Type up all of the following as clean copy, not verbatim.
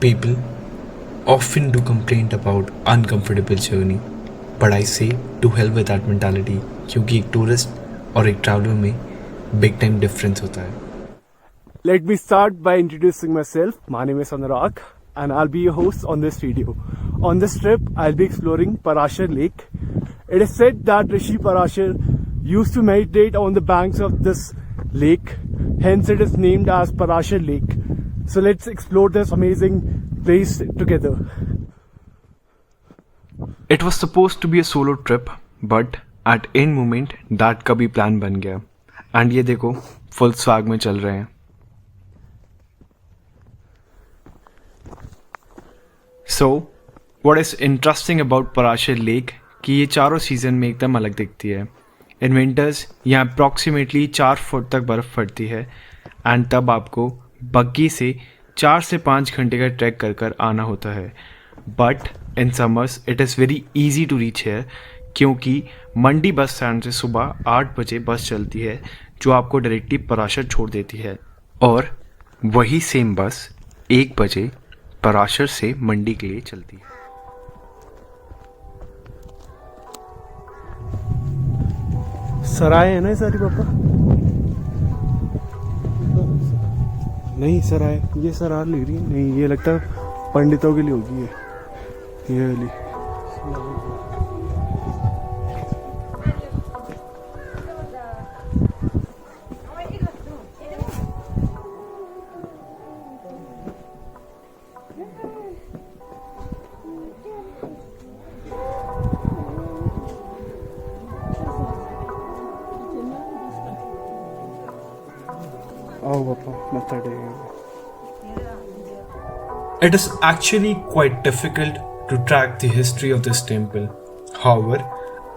People often do complain about uncomfortable journey, but I say to hell with that mentality क्योंकि एक tourist और एक traveller में big time difference होता है. Let me start by introducing myself. My name is Anurag and I'll be your host on this video. On this trip, I'll be exploring Parashar Lake. It is said that Rishi Parashar used to meditate on the banks of this lake. Hence, it is named as Parashar Lake. So let's explore this amazing place together. It was supposed to be a solo trip, but at end moment that का भी plan बन गया. And ये देखो full swag में चल रहे हैं. So, what is interesting about Parashar Lake कि ये चारों सीजन में एकदम अलग दिखती है. In winters यहाँ approximately 4 फुट तक बर्फ़ पड़ती है and तब आपको बग्गी से 4 से 5 घंटे का ट्रैक कर कर आना होता है. But in summers it is very easy to reach here क्योंकि मंडी बस स्टैंड से सुबह 8 बजे बस चलती है जो आपको डायरेक्टली पराशर छोड़ देती है और वही सेम बस 1 बजे पराशर से मंडी के लिए चलती है. सराय है ना सारी पापा? नहीं सराय, ये सरार लग रही है. नहीं, ये लगता है पंडितों के लिए होगी ये वाली. आओ पापा मत्था टेकेंगे. It is actually quite difficult to track the history of this temple. However,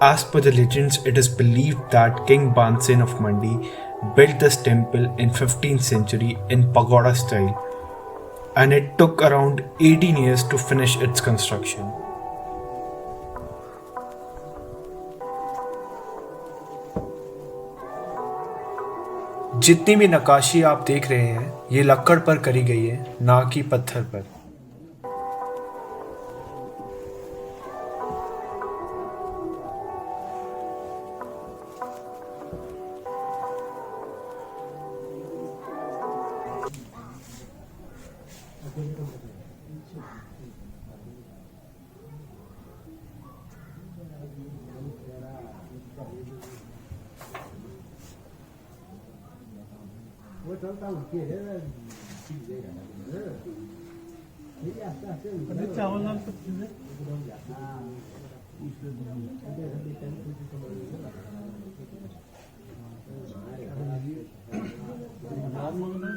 as per the legends, it is believed that King Bansen of Mandi built this temple in 15th century in pagoda style, and it took around 18 years to finish its construction. जितनी भी नक्काशी आप देख रहे हैं ये लकड़ पर करी गई है, ना कि पत्थर पर.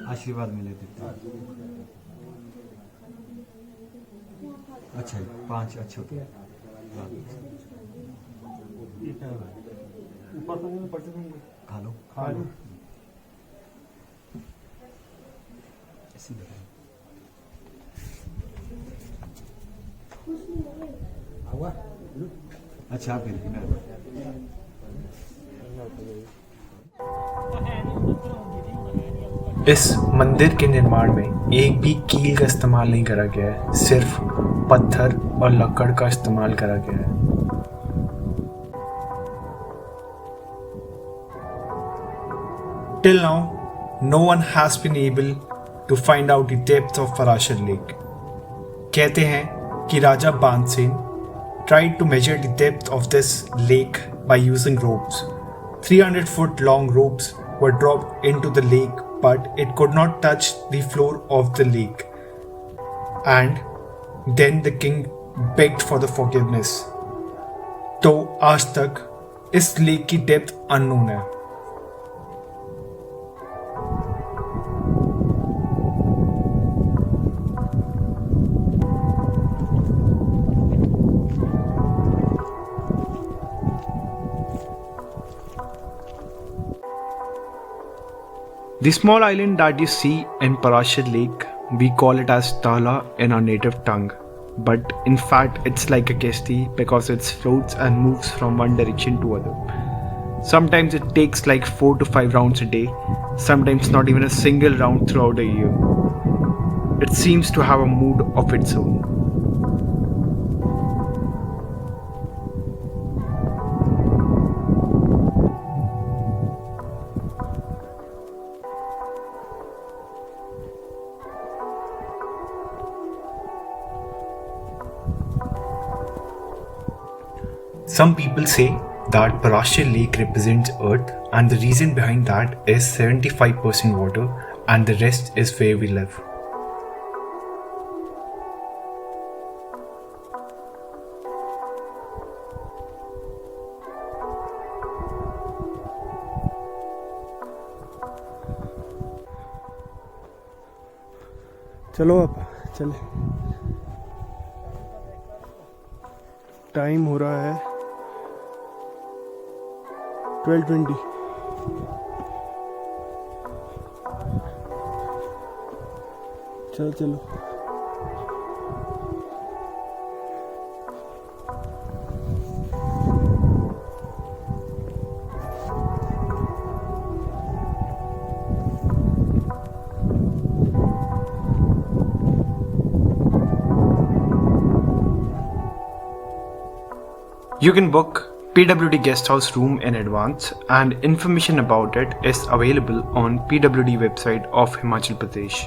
आशीर्वाद मिले थे. अच्छा 5 अच्छे होते हैं. खा लो ऐसी बताए. अच्छा फिर इस मंदिर के निर्माण में एक भी कील का इस्तेमाल नहीं करा गया है, सिर्फ पत्थर और लकड़ का इस्तेमाल करा गया है. Till now, no one has been able to find out the depth of Parashar Lake. कहते हैं कि राजा बानसेन tried to measure the depth of this lake by using ropes. 300-foot long ropes were dropped into the lake, but it could not touch the floor of the lake. And then the king begged for the forgiveness. तो आज तक इस lake की depth unknown है. The small island that you see in Parashar Lake, we call it as Tala in our native tongue. But in fact, it's like a kesti because it floats and moves from one direction to other. Sometimes it takes like 4 to 5 rounds a day, sometimes not even a single round throughout a year. It seems to have a mood of its own. Some people say that Parashar Lake represents Earth, and the reason behind that is 75% water and the rest is where we live. चलो अब चले, time हो रहा है 12:20। चलो चलो। You can book PWD guest house room in advance, and information about it is available on PWD website of Himachal Pradesh.